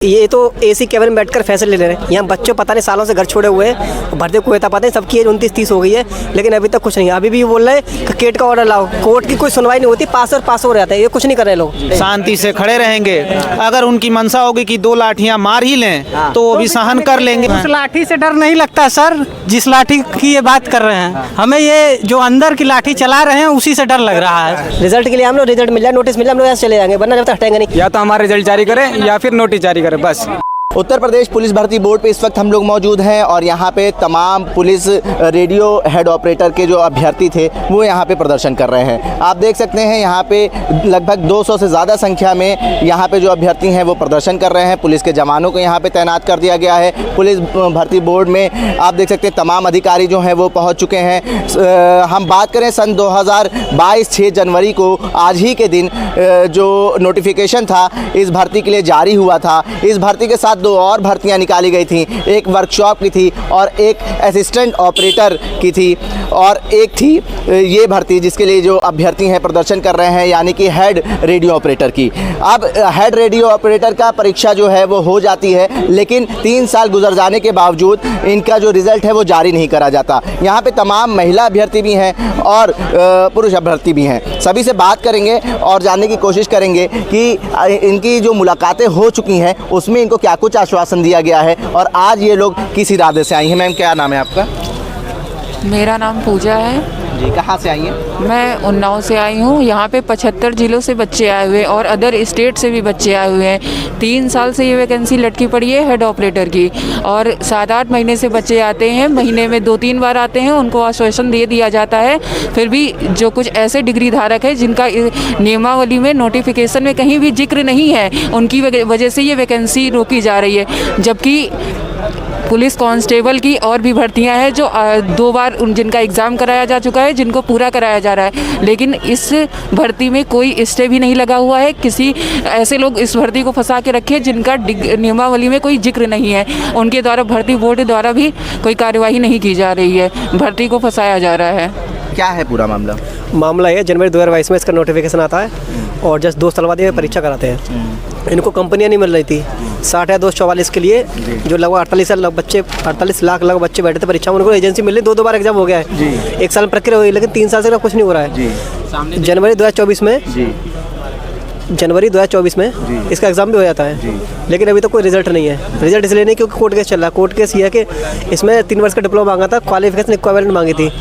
ये तो AC cabin में बैठकर फैसले ले रहे हैं। यहाँ बच्चों पता नहीं सालों से घर छोड़े हुए हैं, भर्ती को पता नहीं, सबकी एज 29-30 हो गई है, लेकिन अभी तक कुछ नहीं। अभी भी बोल रहे हैं कि केट का ऑर्डर लाओ, कोर्ट की कोई सुनवाई नहीं होती, पास हो जाता है, ये कुछ नहीं कर रहे लोग। शांति से खड़े रहेंगे। अगर उनकी मंशा होगी कि 2 लाठियां मार ही लें तो वो भी सहन कर लेंगे। उस लाठी से डर नहीं लगता सर, जिस लाठी की ये बात कर रहे हैं, हमें ये जो अंदर की लाठी चला रहे हैं उसी से डर लग रहा है। रिजल्ट के लिए हम लोग रिजल्ट मिल जाए, नोटिस मिल जाए, हम लोग ऐसे चले जाएंगे, वरना जब तक हटेंगे नहीं। या तो हमारा रिजल्ट जारी करें या फिर नोटिस जारी करें, बस। उत्तर प्रदेश पुलिस भर्ती बोर्ड पे इस वक्त हम लोग मौजूद हैं और यहाँ पे तमाम पुलिस रेडियो हेड ऑपरेटर के जो अभ्यर्थी थे वो यहाँ पे प्रदर्शन कर रहे हैं। आप देख सकते हैं यहाँ पे लगभग 200 से ज़्यादा संख्या में यहाँ पे जो अभ्यर्थी हैं वो प्रदर्शन कर रहे हैं। पुलिस के जवानों को यहाँ पे तैनात कर दिया गया है। पुलिस भर्ती बोर्ड में आप देख सकते हैं तमाम अधिकारी जो हैं वो पहुँच चुके हैं। हम बात करें सन 2022 6 जनवरी को आज ही के दिन जो नोटिफिकेशन था इस भर्ती के लिए जारी हुआ था। इस भर्ती के साथ 2 और भर्तियां निकाली गई थी, एक वर्कशॉप की थी और एक असिस्टेंट ऑपरेटर की थी और एक थी ये भर्ती जिसके लिए जो अभ्यर्थी हैं प्रदर्शन कर रहे हैं, यानी कि हेड रेडियो ऑपरेटर की। अब हेड रेडियो ऑपरेटर का परीक्षा जो है वो हो जाती है, लेकिन 3 साल गुजर जाने के बावजूद इनका जो रिज़ल्ट है वो जारी नहीं करा जाता। यहाँ पे तमाम महिला अभ्यर्थी भी हैं और पुरुष अभ्यर्थी भी हैं। सभी से बात करेंगे और जानने की कोशिश करेंगे कि इनकी जो मुलाकातें हो चुकी हैं उसमें इनको क्या कुछ आश्वासन दिया गया है और आज ये लोग किस इरादे से आई हैं। मैम, क्या नाम है आपका? मेरा नाम पूजा है जी। कहाँ से आई हैं? मैं उन्नाव से आई हूँ। यहाँ पे 75 जिलों से बच्चे आए हुए हैं और अदर स्टेट से भी बच्चे आए हुए हैं। 3 साल से ये वैकेंसी लटकी पड़ी है हेड ऑपरेटर की और 7-8 महीने से बच्चे आते हैं, महीने में 2-3 बार आते हैं, उनको आश्वासन दे दिया जाता है। फिर भी जो कुछ ऐसे डिग्री धारक है जिनका नियमावली में नोटिफिकेशन में कहीं भी जिक्र नहीं है, उनकी वजह से ये वैकेंसी रोकी जा रही है। जबकि पुलिस कांस्टेबल की और भी भर्तियां हैं जो 2 बार जिनका एग्ज़ाम कराया जा चुका है, जिनको पूरा कराया जा रहा है, लेकिन इस भर्ती में कोई स्टे भी नहीं लगा हुआ है। किसी ऐसे लोग इस भर्ती को फंसा के रखे जिनका नियमावली में कोई जिक्र नहीं है, उनके द्वारा भर्ती बोर्ड द्वारा भी कोई कार्यवाही नहीं की जा रही है, भर्ती को फंसाया जा रहा है। क्या है पूरा मामला? मामला है जनवरी 2022 में इसका नोटिफिकेशन आता है और जस्ट 2 साल बाद ये परीक्षा कराते हैं। इनको कंपनियां नहीं मिल रही थी 60 या 244 के लिए, जो लगभग 48 लाख लगभग बच्चे बैठे थे परीक्षा में, उनको एजेंसी मिल रही। 2 बार एग्जाम हो गया है, 1 साल में प्रक्रिया हुई, लेकिन 3 साल से कुछ नहीं हो रहा है। जनवरी 2024 में इसका एग्ज़ाम भी हो जाता है, लेकिन अभी तक कोई रिजल्ट नहीं है। रिजल्ट इसलिए नहीं क्योंकि कोर्ट केस चल रहा है। कोर्ट केस ये है कि इसमें 3 वर्ष का डिप्लोमा मांगा था, क्वालिफिकेशन इक्विवेलेंट मांगी थी,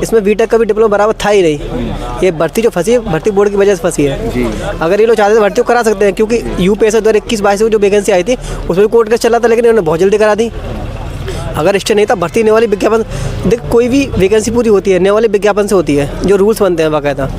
इसमें बीटेक का भी डिप्लोमा बराबर था ही नहीं। ये भर्ती जो फंसी है भर्ती बोर्ड की वजह से फंसी है। अगर ये लोग चाहते तो भर्ती को करा सकते हैं, क्योंकि यूपीएससी 2021-22 में जो वैकेंसी आई थी उसमें कोर्ट केस चला था, लेकिन इन्होंने बहुत जल्दी करा दी। अगर स्टे नहीं था, भर्ती होने वाली विज्ञापन देख, कोई भी वैकेंसी पूरी होती है नए वाले विज्ञापन से होती है, जो रूल्स बनते हैं बाकायदा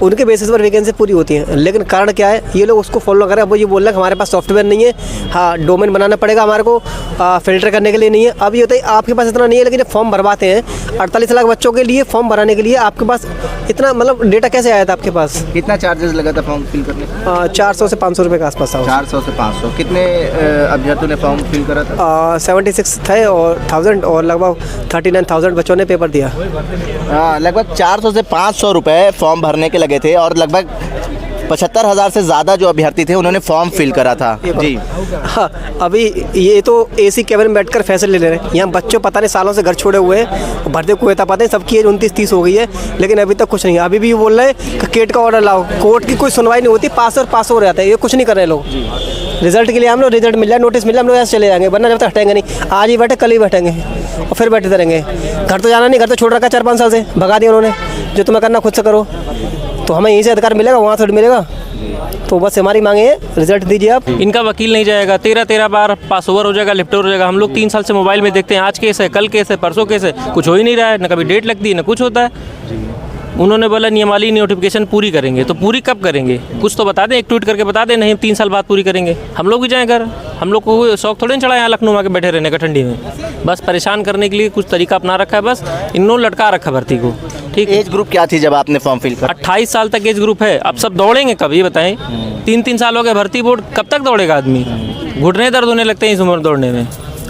उनके बेसिस पर वैकेंसी पूरी होती है। लेकिन कारण क्या है, ये लोग उसको फॉलो करें। अब वो ये बोल रहे हैं कि हमारे पास सॉफ्टवेयर नहीं है, हाँ डोमेन बनाना पड़ेगा हमारे को, फिल्टर करने के लिए नहीं है। अब ये होता है आपके पास इतना नहीं है, लेकिन जब फॉर्म भरवाते हैं 48 लाख बच्चों के लिए फॉर्म भराने के लिए आपके पास इतना मतलब डेटा कैसे आया था आपके पास? कितना चार्जेस लगा था फॉर्म फिल करने का? 400 से 500 रुपये के आसपास था। 400 से 500। कितने अभ्यर्थियों ने फॉर्म फिल करा था? 76 थे और 1000 और लगभग 39,000 बच्चों ने पेपर दिया। लगभग 400 से 500 रुपये फॉर्म भरने के लगे थे और लगभग 75,000 से ज़्यादा जो अभ्यर्थी थे उन्होंने फॉर्म फिल करा था। जी हाँ, अभी ये तो एसी कैबिन में बैठकर फैसले ले रहे हैं। यहाँ बच्चों पता नहीं सालों से घर छोड़े हुए हैं, भर्ती को पता नहीं, सबकी एज 29-30 हो गई है, लेकिन अभी तक कुछ नहीं। अभी भी बोल रहे हैं कि केट का ऑर्डर लाओ, कोर्ट की कोई सुनवाई नहीं होती, पास हो जाता है, ये कुछ नहीं कर रहे लोग। रिजल्ट के लिए हम लोग रिजल्ट मिल जाए, नोटिस मिल जाए, हम लोग ऐसे चले जाएंगे, वरना जब तक हटेंगे नहीं। आज ही बैठे, कल ही बैठेंगे और फिर बैठते रहेंगे। घर तो जाना नहीं, घर तो छोड़ रखा 4-5 साल से, भगा दिया उन्होंने। जो तुम्हें करना खुद से करो, तो हमें यहीं से अधिकार मिलेगा, वहाँ थोड़ी मिलेगा। तो बस हमारी मांगे है, रिजल्ट दीजिए आप। इनका वकील नहीं जाएगा, 13 बार पास ओवर हो जाएगा, लिफ्ट ओवर हो जाएगा। हम लोग 3 साल से मोबाइल में देखते हैं, आज केस है, कल केस है, परसों केस है, कुछ हो ही नहीं रहा है, न कभी डेट लगती है न कुछ होता है। उन्होंने बोला नियमावली नोटिफिकेशन पूरी करेंगे, तो पूरी कब करेंगे? कुछ तो बता दें, एक ट्वीट करके बता दें, नहीं 3 साल बाद पूरी करेंगे। हम लोग भी जाएँ घर, हम लोग को शौक थोड़े चढ़ा यहाँ लखनऊ में आके बैठे रहने का ठंडी में, बस परेशान करने के लिए कुछ तरीका अपना रखा है, बस इन्होंने लटका रखा भर्ती को। ठीक है। एज ग्रुप क्या थी जब आपने फॉर्म फिल किया? 28 साल तक एज ग्रुप है। अब सब दौड़ेंगे कब ये बताएं? 3-3 साल हो गए भर्ती बोर्ड, कब तक दौड़ेगा आदमी? घुटने दर्द होने लगते हैं इस उम्र दौड़ने में।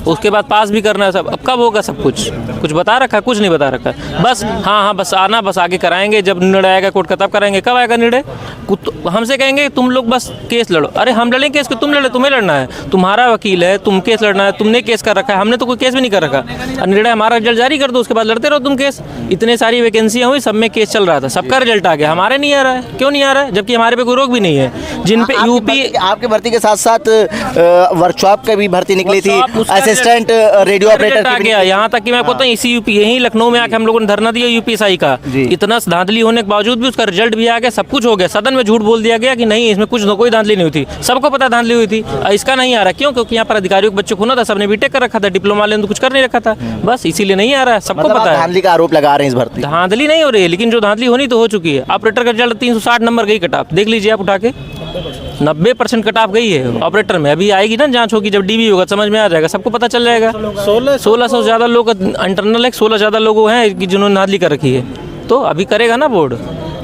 उसके बाद पास भी करना है सब। अब कब होगा सब कुछ? कुछ बता रखा? कुछ नहीं बता रखा। बस हाँ बस आना, बस आगे कराएंगे, जब निर्णय आएगा कोर्ट का तब कराएंगे। कब आएगा निर्णय? हमसे कहेंगे तुम लोग बस केस लड़ो। अरे हम लड़ें केस? तुम लड़े, तुम्हें लड़ना है, तुम्हारा वकील है, तुम केस लड़ना है, तुमने केस कर रखा है, हमने तो कोई केस भी नहीं कर रखा। निर्णय हमारा रिजल्ट जारी कर दो, उसके बाद लड़ते रहो तुम केस। इतने सारी वैकेंसियाँ हुई, सब में केस चल रहा था, सबका रिजल्ट आ गया, हमारे नहीं आ रहा है। क्यों नहीं आ रहा है? जबकि हमारे पे कोई रोक भी नहीं है। जिन पे यूपी आपकी भर्ती के साथ साथ वर्कशॉप की भी भर्ती निकली थी, असिस्टेंट रेडियो ऑपरेटर आ गया। यहाँ तक कि मैं कहता हूँ इसी यूपी, यही लखनऊ में आके हम लोगों ने धरना दिया यूपीएसआई का। इतना धांधली होने के बावजूद भी उसका रिजल्ट भी आ गया, सब कुछ हो गया। सदन में झूठ बोल दिया गया कि नहीं इसमें कुछ कोई धांधली नहीं हुई थी, सबको पता धांधली हुई थी। इसका नहीं आ रहा क्यों? क्योंकि यहाँ पर अधिकारियों के बच्चे खुना था, सबने बीटेक कर रखा था, डिप्लोमा वाले ने तो कुछ कर नहीं रखा था, बस इसीलिए नहीं आ रहा है। सबको पता है धांधली का आरोप लगा रहे हैं इस भर्ती। धांधली नहीं हो रही है, लेकिन जो धांधली होनी तो हो चुकी है। ऑपरेटर का रिजल्ट 360 नंबर गई कट ऑफ, देख लीजिए आप उठा के, 90% कट ऑफ गई है ऑपरेटर में। अभी आएगी ना जांच होगी, जब डीबी होगा समझ में आ जाएगा, सबको पता चल जाएगा। 1600 ज़्यादा लोग इंटरनल है, 16 ज़्यादा लोग हैं कि जिन्होंने धांधली कर रखी है। तो अभी करेगा ना बोर्ड,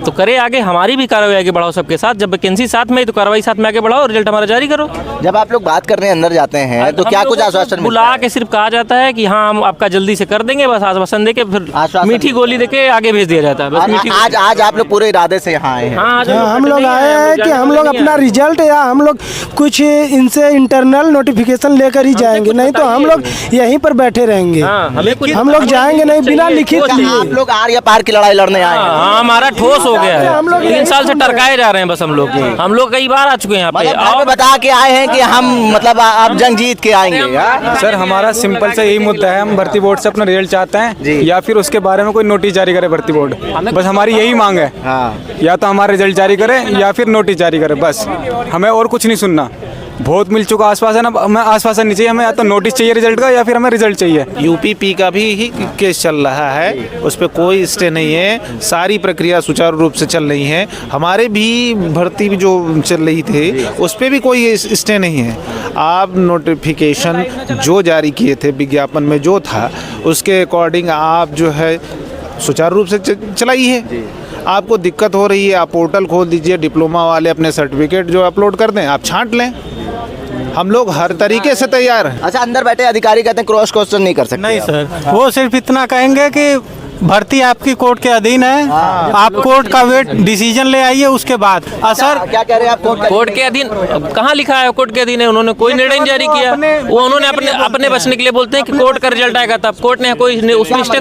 तो करे आगे, हमारी भी कार्रवाई आगे बढ़ाओ सबके साथ। जब वैकेंसी साथ में, तो कार्रवाई साथ में आगे बढ़ाओ, रिजल्ट हमारा जारी करो। जब आप लोग बात करने अंदर जाते हैं तो क्या कुछ आश्वासन बुला के सिर्फ कहा जाता है कि हाँ हम आपका जल्दी से कर देंगे, बस आश्वासन देके फिर मीठी गोली देके आगे भेज दिया जाता है। बस मीठी आज आप लोग पूरे इरादे से यहाँ आए हैं? हम लोग आए हैं कि हम लोग अपना रिजल्ट या हम लोग कुछ इनसे इंटरनल नोटिफिकेशन लेकर ही जाएंगे, नहीं तो हम लोग यहीं पर बैठे रहेंगे। हम लोग जाएंगे नहीं बिना लिखित। आप लोग आर या पार की लड़ाई लड़ने आए हैं? हमारा ठोस हो गया है, 3 साल से टरकाए जा रहे हैं बस। हम लोग कई बार आ चुके हैं यहाँ पे, और बता के आए हैं कि हम मतलब आप जंग जीत के आएंगे। सर हमारा सिंपल से यही मुद्दा है, हम भर्ती बोर्ड से अपना रिजल्ट चाहते हैं या फिर उसके बारे में कोई नोटिस जारी करे भर्ती बोर्ड, बस हमारी यही मांग है। या तो हमारा रिजल्ट जारी करे या फिर नोटिस जारी करे, बस हमें और कुछ नहीं सुनना। बहुत मिल चुका आश्वासन, अब हमें आश्वासन नहीं चाहिए, हमें या तो नोटिस चाहिए रिजल्ट का या फिर हमें रिजल्ट चाहिए। यूपीपी का भी ही केस चल रहा है, उस पर कोई स्टे नहीं है, सारी प्रक्रिया सुचारू रूप से चल रही है। हमारे भी भर्ती भी जो चल रही थी उस पर भी कोई स्टे नहीं है। आप नोटिफिकेशन जो जारी किए थे, विज्ञापन में जो था उसके अकॉर्डिंग आप जो है सुचारू रूप से चलाइए। आपको दिक्कत हो रही है, आप पोर्टल खोल दीजिए, डिप्लोमा वाले अपने सर्टिफिकेट जो अपलोड कर दें आप छांट लें, हम लोग हर तरीके से तैयार हैं। अच्छा, अंदर बैठे अधिकारी कहते हैं क्रॉस क्वेश्चन नहीं कर सकते? नहीं सर, वो सिर्फ इतना कहेंगे कि भर्ती आपकी कोर्ट के अधीन है, आप कोर्ट का वेट डिसीजन ले आइए उसके बाद। सर क्या कह रहे हैं आप? कोर्ट के अधीन कहाँ लिखा है कोर्ट के अधीन है? उन्होंने कोई निर्णय नहीं जारी किया, वो उन्होंने अपने बचने के लिए बोलते हैं कि कोर्ट का रिजल्ट आएगा तब। कोर्ट ने कोई उसमें स्टे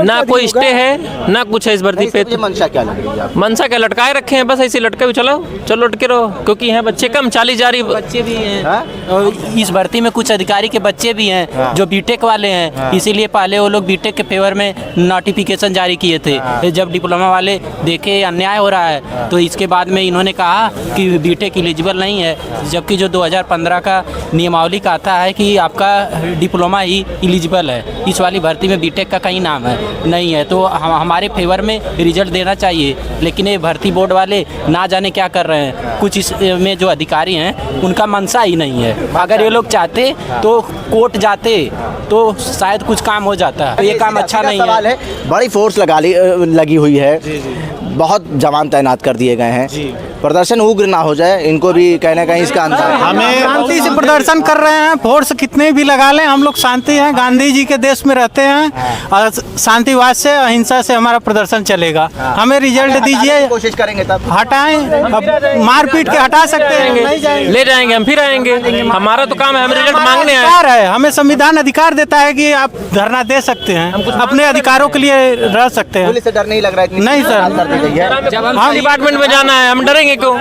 ना कोई स्टे है ना कुछ है इस भर्ती पे। मंशा क्या लग रही है? मनसा क्या लटकाए रखे हैं, बस ऐसे लटके हुए चलो लटके रहो, क्योंकि यहाँ बच्चे कम 40 जारी बच्चे भी हैं और इस भर्ती में कुछ अधिकारी के बच्चे भी हैं जो बीटेक वाले हैं, इसीलिए पहले वो लोग बीटेक के फेवर में नोटिफिकेशन जारी किए थे। जब डिप्लोमा वाले देखे अन्याय हो रहा है तो इसके बाद में इन्होंने कहा कि बीटेक एलिजिबल नहीं है, जबकि जो 2015 का नियमावली का आता है कि आपका डिप्लोमा ही एलिजिबल है। इस वाली भर्ती में बीटेक का कहीं नाम है नहीं है, तो हमारे फेवर में रिजल्ट देना चाहिए। लेकिन ये भर्ती बोर्ड वाले ना जाने क्या कर रहे हैं, कुछ इसमें जो अधिकारी हैं उनका मनसा ही नहीं है। अगर ये लोग चाहते तो कोर्ट जाते तो शायद कुछ काम हो जाता है। ये काम अच्छा नहीं है। बड़ी फोर्स लगी हुई है, बहुत जवान तैनात कर दिए गए हैं, प्रदर्शन उग्र ना हो जाए, इनको भी कहीं ना कहीं इसका अंतर। हमें शांति से प्रदर्शन कर रहे हैं, फोर्स कितने भी लगा लें, हम लोग शांति हैं, गांधी जी के देश में रहते हैं और शांतिवाद से अहिंसा से हमारा प्रदर्शन चलेगा। हमें रिजल्ट दीजिए, कोशिश करेंगे तब हटाएं, अब मारपीट के हटा सकते हैं, ले जाएंगे हम, फिर आएंगे, हमारा तो काम है, हम रिजल्ट मांगने आए हैं। हमें संविधान अधिकार देता है कि आप धरना दे सकते हैं, अपने अधिकारों के लिए रह सकते हैं। पुलिस से डर नहीं लग रहा है? नहीं सर, हम डिपार्टमेंट में जाना है, हम डरेंगे क्यों?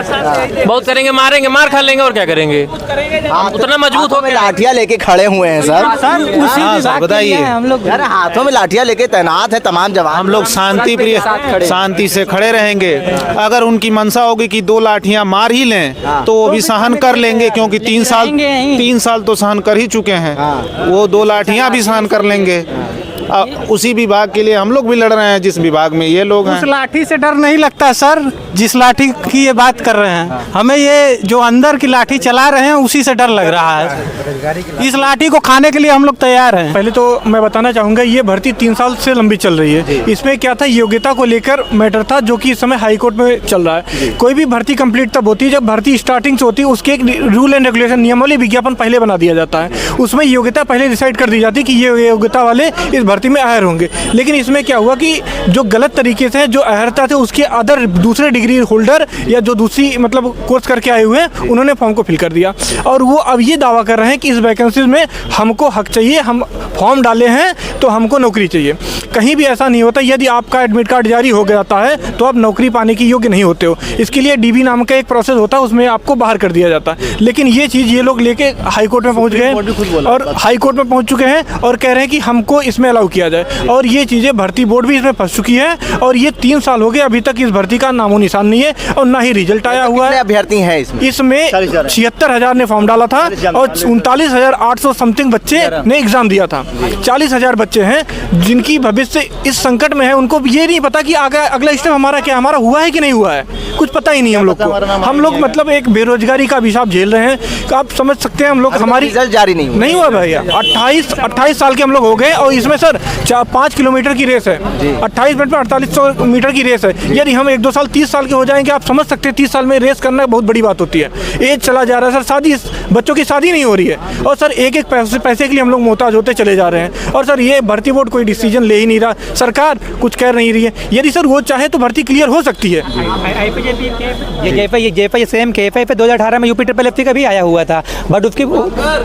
बहुत करेंगे, मारेंगे, मार खा लेंगे और क्या करेंगे? उतना मजबूत हो, लाठियां लेके खड़े हुए हैं सर। सर बताइए, हम लोग यार हाथों में लाठियां लेके तैनात है तमाम जवान। हम लोग शांति प्रिय शांति से खड़े रहेंगे। अगर उनकी मंशा होगी कि 2 लाठियां मार ही लें तो वो भी सहन कर लेंगे, क्योंकि 3 साल तो सहन कर ही चुके हैं, वो 2 लाठियां भी सहन कर लेंगे। उसी विभाग के लिए हम लोग भी लड़ रहे हैं जिस विभाग में ये लोग हैं। उस लाठी से डर नहीं लगता सर, जिस लाठी की ये बात कर रहे हैं, हमें ये जो अंदर की लाठी चला रहे हैं उसी से डर लग रहा है। इस लाठी को खाने के लिए हम लोग तैयार हैं। पहले तो मैं बताना चाहूँगा ये भर्ती 3 साल से लंबी चल रही है। इसमें क्या था, योग्यता को लेकर मैटर था जो कि इस समय हाई कोर्ट में चल रहा है। कोई भी भर्ती कंप्लीट तब होती है जब भर्ती स्टार्टिंग से होती है, उसके एक रूल एंड रेगुलेशन नियमावली विज्ञापन पहले बना दिया जाता है, उसमें योग्यता पहले डिसाइड कर दी जाती है कि ये योग्यता वाले इस भर्ती में अहर होंगे। लेकिन इसमें क्या हुआ कि जो गलत तरीके से जो अहर्ता थे उसके अदर दूसरे डिग्री होल्डर या जो दूसरी मतलब कोर्स करके आए हुए हैं उन्होंने फॉर्म को फिल कर दिया और वो अब ये दावा कर रहे हैं कि इस वैकेंसीज में हमको हक चाहिए, हम फॉर्म डाले हैं तो हमको नौकरी चाहिए। कहीं भी ऐसा नहीं होता। यदि आपका एडमिट कार्ड जारी हो जाता है तो आप नौकरी पाने की योग्य नहीं होते हो। इसके लिए डीबी नाम का एक प्रोसेस होता है, उसमें आपको बाहर कर दिया जाता है। लेकिन ये चीज़ ये लोग लेके हाई कोर्ट में पहुंच गए हैं और हाई कोर्ट में पहुंच चुके हैं और कह रहे हैं कि हमको इसमें अलाउ किया जाए। और ये चीज़ें भर्ती बोर्ड भी इसमें फंस चुकी है और ये 3 साल हो गए, अभी तक इस भर्ती का नामो निशान नहीं है और ना ही रिजल्ट आया हुआ है। अभ्यर्थी हैं इसमें 76,000 ने फॉर्म डाला था और 39,800 समथिंग बच्चे ने एग्जाम दिया था। 40,000 बच्चे हैं जिनकी भविष्य इस संकट में है। उनको ये नहीं पता कि अगला स्टेप हमारा क्या, हमारा हुआ है कि नहीं हुआ है, कुछ पता ही नहीं हम लोग को। हम लोग मतलब एक बेरोजगारी का अभिशाप झेल रहे हैं। आप समझ सकते हैं हम लोग, हमारी रिजल्ट जारी नहीं हुआ भैया। 28 साल के हम लोग हो गए और इसमें सर 5 किलोमीटर की रेस है, 28 मिनट में 4800 मीटर की रेस है। यदि हम 1-2 साल 30 साल के हो जाएंगे, आप समझ सकते हैं 30 साल में रेस करना बहुत बड़ी बात होती है। एज चला जा रहा है सर, शादी बच्चों की शादी नहीं हो रही है और सर एक पैसे के लिए हम लोग मोहताज होते चले जा रहे हैं। और सर ये भर्ती बोर्ड कोई डिसीजन ले ही नहीं रहा, सरकार कुछ कह नहीं रही है। यदि सर वो चाहे तो भर्ती क्लियर हो सकती है। जेएफआई सेम केएफआई पे 2018 में यूपी ट्रिपल एफसी का भी आया हुआ था, बट उसकी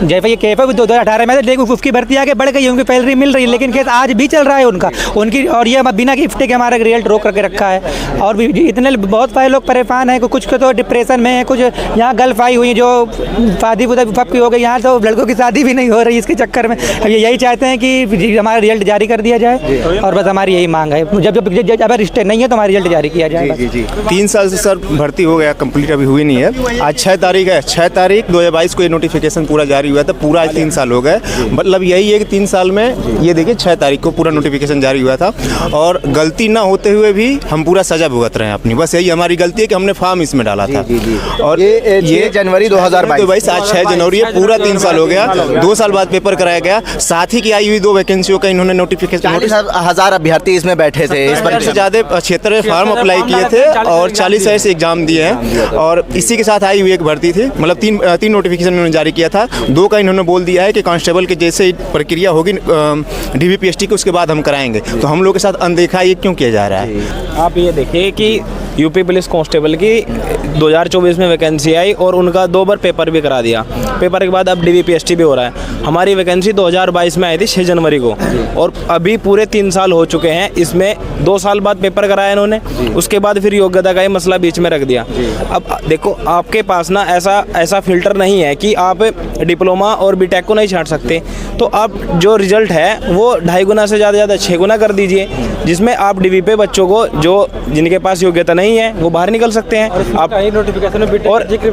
जेएफआई केएफआई 2018 में, लेकिन उसकी भर्ती आगे बढ़ गई, उनकी सैलरी मिल रही है, लेकिन केस आज भी चल रहा है उनकी। और ये बिना गिफ्ट के हमारा रिजल्ट रोक करके रखा है। और भी इतने बहुत सारे लोग परेशान हैं, कुछ को तो डिप्रेशन में है, कुछ यहाँ गल्फ आई हुई जो शादी की हो गई, यहाँ तो लड़कों की शादी भी नहीं हो रही इसके चक्कर में। यही चाहते हैं कि हमारा रिजल्ट जारी कर दिया जाए और बस हमारी यही मांग है। जब अगर स्टे नहीं है तो हमारा रिजल्ट जारी किया जाए। 3 साल से सर भर्ती हो गया, कंप्लीट अभी हुई नहीं है। आज 6 तारीख है, 6 तारीख 2022 को ये नोटिफिकेशन पूरा जारी हुआ था। पूरा आज 3 साल हो गए। मतलब यही है कि 3 साल में ये देखिए 6 तारीख को पूरा नोटिफिकेशन जारी हुआ था और गलती ना होते हुए भी हम पूरा सजा भुगत रहे हैं अपनी। बस यही हमारी गलती है कि हमने फॉर्म इसमें डाला था। और ये जनवरी 2022, आज 6 जनवरी है, पूरा 3 साल हो गया। 2 साल बाद पेपर कराया गया। साथ ही की आई हुई 2 वैकेंसियों का इन्होंने नोटिफिकेशन, 40,000 अभ्यर्थी इसमें बैठे थे। इस पर से ज़्यादा क्षेत्र में फॉर्म अप्लाई किए थे और 40 से एग्जाम दिए हैं। और इसी के साथ आई हुई एक भर्ती थी, मतलब 3 नोटिफिकेशन इन्होंने जारी किया था। 2 का इन्होंने बोल दिया है कि कांस्टेबल के जैसे प्रक्रिया होगी DVPST की, उसके बाद हम कराएंगे। तो हम लोग के साथ अनदेखा ये क्यों किया जा रहा है? आप ये देखिए कि यूपी पुलिस कांस्टेबल की 2024 में वैकेंसी आई और उनका 2 बार पेपर भी करा दिया। पेपर के बाद अब DVPST भी हो रहा है। हमारी वैकेंसी 2022 में आई थी 6 जनवरी को और अभी पूरे 3 साल हो चुके हैं। इसमें 2 साल बाद पेपर कराया इन्होंने, उसके बाद फिर योग्यता का ही मसला बीच में रख दिया। अब देखो आपके पास ना ऐसा फिल्टर नहीं है कि आप डिप्लोमा और बीटेक को नहीं छांट सकते। तो आप जो रिजल्ट है वो 2.5 गुना से ज़्यादा 6 गुना कर दीजिए, जिसमें आप DV पे बच्चों को जो जिनके पास योग्यता नहीं है वो बाहर निकल सकते हैं। आप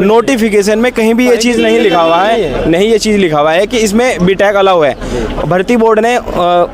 नोटिफिकेशन में कहीं भी ये चीज़ नहीं लिखा हुआ है, नहीं ये चीज़ लिखा हुआ है कि इसमें बीटेक अलाउ है। भर्ती बोर्ड ने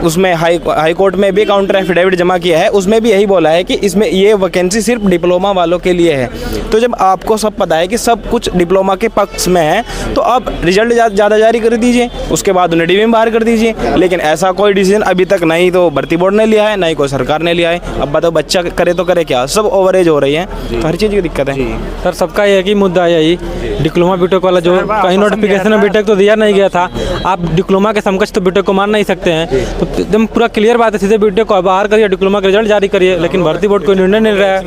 उसमें हाई कोर्ट में भी काउंटर एफिडेविट जमा किया है, उसमें भी यही बोला है कि इसमें ये वैकेंसी सिर्फ डिप्लोमा वालों के लिए है। तो जब आपको सब पता है कि सब कुछ डिप्लोमा के पक्ष में है तो आप रिजल्ट ज़्यादा जारी कर दीजिए, उसके बाद उन्हें DV में बाहर कर दीजिए। लेकिन ऐसा कोई डिसीजन अभी तक नहीं तो भर्ती बोर्ड ने लिया है, ना ही कोई सरकार ने लिया है। अब बताओ बच्चा करे तो करे क्या, सब ओवरेज हो रही है, तो हर चीज़ की दिक्कत है। सर सबका एक ही मुद्दा है यही, डिप्लोमा बीटेक वाला जो कहीं नोटिफिकेशन में बीटेक तो दिया नहीं गया था। आप डिप्लोमा के समकक्ष तो बीटेक को मान नहीं सकते हैं। तो एकदम पूरा क्लियर बात है, सीधे बीटेक को बाहर करिए, डिप्लोमा का रिजल्ट जारी करिए। लेकिन भर्ती बोर्ड कोई निर्णय नहीं रहा है।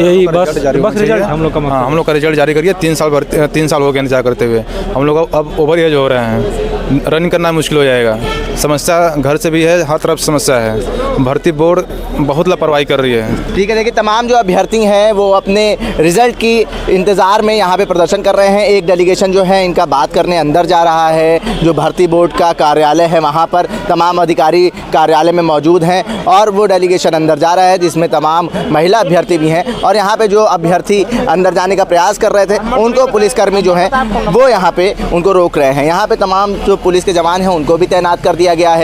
यही बस रिजल्ट हम लोग का मकसद। हम लोग का रिजल्ट जारी करिए। 3 साल हो गए इंतजार करते हुए। हम लोग अब ओवर एज हो रहे हैं, रन करना मुश्किल हो जाएगा। समस्या घर से भी है, हर तरफ समस्या है। भर्ती बोर्ड बहुत लापरवाही कर रही है। ठीक है, देखिए तमाम जो अभ्यर्थी हैं वो अपने रिजल्ट की इंतज़ार में यहाँ पे प्रदर्शन कर रहे हैं। एक डेलीगेशन जो है इनका बात करने अंदर जा रहा है। जो भर्ती बोर्ड का कार्यालय है वहाँ पर तमाम अधिकारी कार्यालय में मौजूद हैं और वो डेलीगेशन अंदर जा रहा है जिसमें तमाम महिला अभ्यर्थी भी हैं। और यहाँ पे जो अभ्यर्थी अंदर जाने का प्रयास कर रहे थे उनको पुलिसकर्मी जो हैं वो यहाँ पे उनको रोक रहे हैं। यहाँ पे तमाम जो पुलिस के जवान हैं उनको भी तैनात कर दिया गया है।